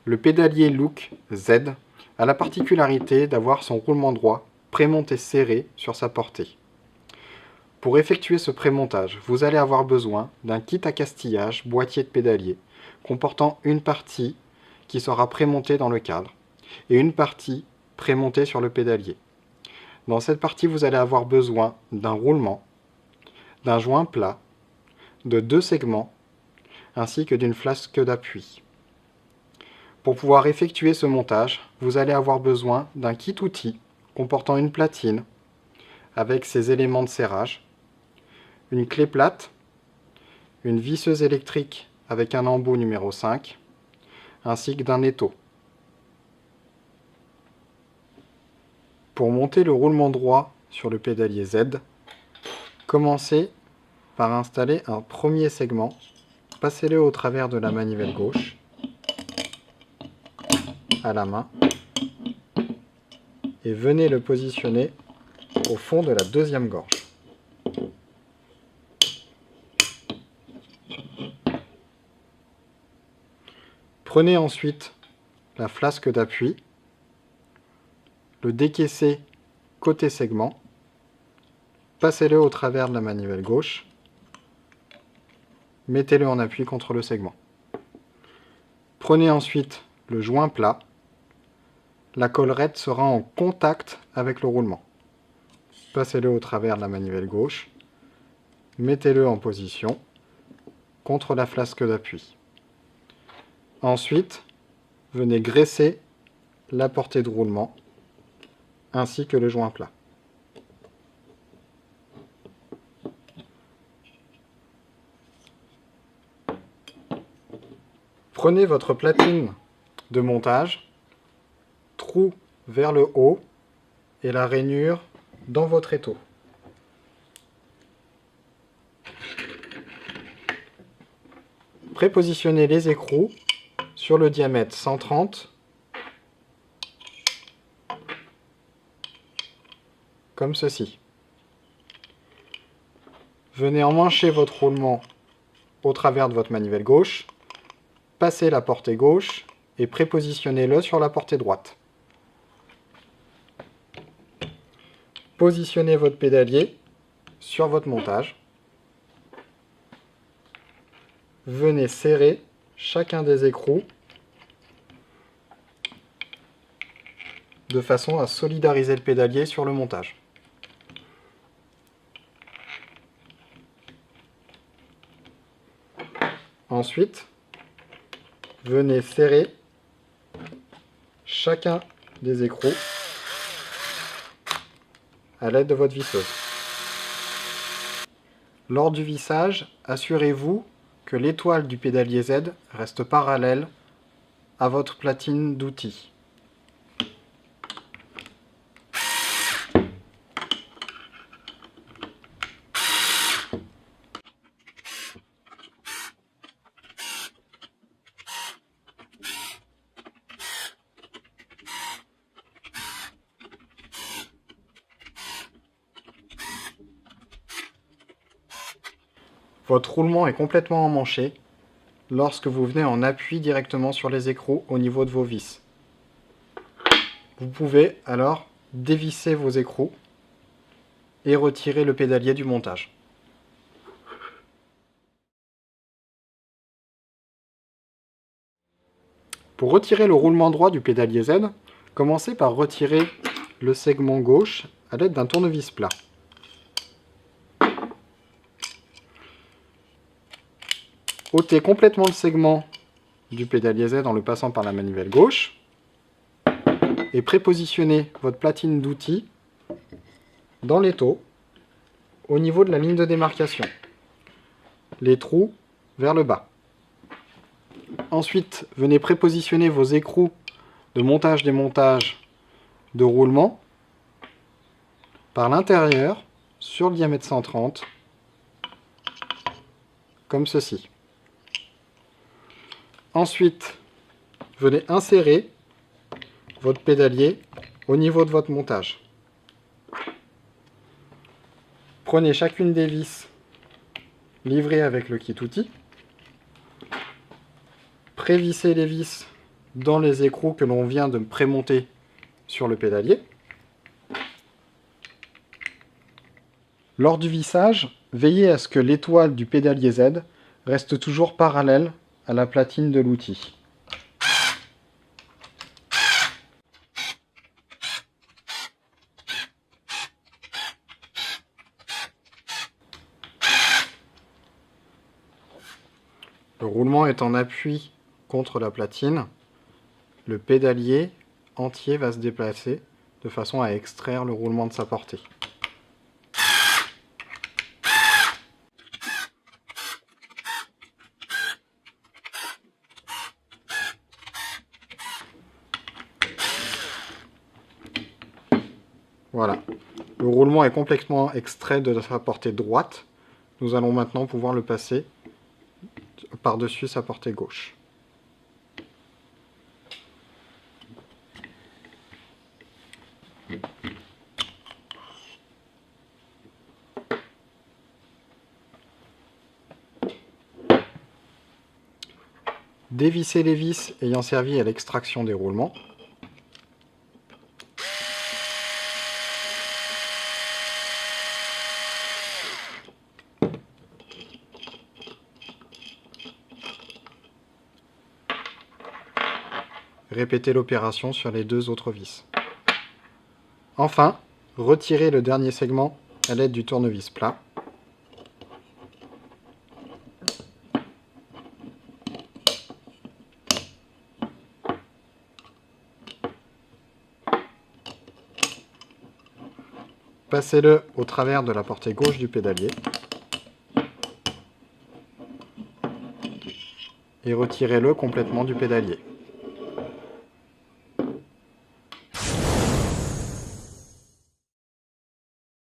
Le pédalier Look Z a la particularité d'avoir son roulement droit prémonté serré sur sa portée. Pour effectuer ce prémontage, vous allez avoir besoin d'un kit à castillage boîtier de pédalier comportant une partie qui sera prémontée dans le cadre et une partie prémontée sur le pédalier. Dans cette partie, vous allez avoir besoin d'un roulement, d'un joint plat, de 2 segments ainsi que d'une flasque d'appui. Pour pouvoir effectuer ce montage, vous allez avoir besoin d'un kit outil comportant une platine avec ses éléments de serrage, une clé plate, une visseuse électrique avec un embout numéro 5, ainsi que d'un étau. Pour monter le roulement droit sur le pédalier Z, commencez par installer un premier segment, passez-le au travers de la manivelle gauche, à la main, et venez le positionner au fond de la deuxième gorge. Prenez ensuite la flasque d'appui, le décaissez côté segment, passez-le au travers de la manivelle gauche, mettez-le en appui contre le segment. Prenez ensuite le joint plat, la collerette sera en contact avec le roulement. Passez-le au travers de la manivelle gauche, mettez-le en position contre la flasque d'appui. Ensuite, venez graisser la portée de roulement ainsi que le joint plat. Prenez votre platine de montage, trou vers le haut et la rainure dans votre étau. Prépositionnez les écrous sur le diamètre 130, comme ceci. Venez emmancher votre roulement au travers de votre manivelle gauche, passez la portée gauche et prépositionnez-le sur la portée droite. Positionnez votre pédalier sur votre montage. Venez serrer chacun des écrous de façon à solidariser le pédalier sur le montage. Ensuite, venez serrer chacun des écrous à l'aide de votre visseuse. Lors du vissage, assurez-vous que l'étoile du pédalier Z reste parallèle à votre platine d'outils. Votre roulement est complètement emmanché lorsque vous venez en appui directement sur les écrous au niveau de vos vis. Vous pouvez alors dévisser vos écrous et retirer le pédalier du montage. Pour retirer le roulement droit du pédalier Z, commencez par retirer le segment gauche à l'aide d'un tournevis plat. Ôtez complètement le segment du pédalier Z en le passant par la manivelle gauche et prépositionnez votre platine d'outils dans l'étau au niveau de la ligne de démarcation, les trous vers le bas. Ensuite, venez prépositionner vos écrous de montage-démontage de roulement par l'intérieur sur le diamètre 130, comme ceci. Ensuite, venez insérer votre pédalier au niveau de votre montage. Prenez chacune des vis livrées avec le kit outil, prévissez les vis dans les écrous que l'on vient de prémonter sur le pédalier. Lors du vissage, veillez à ce que l'étoile du pédalier Z reste toujours parallèle à la platine de l'outil. Le roulement est en appui contre la platine. Le pédalier entier va se déplacer de façon à extraire le roulement de sa portée. Voilà, le roulement est complètement extrait de sa portée droite. Nous allons maintenant pouvoir le passer par-dessus sa portée gauche. Dévissez les vis ayant servi à l'extraction des roulements. Répétez l'opération sur les deux autres vis. Enfin, retirez le dernier segment à l'aide du tournevis plat. Passez-le au travers de la portée gauche du pédalier et retirez-le complètement du pédalier.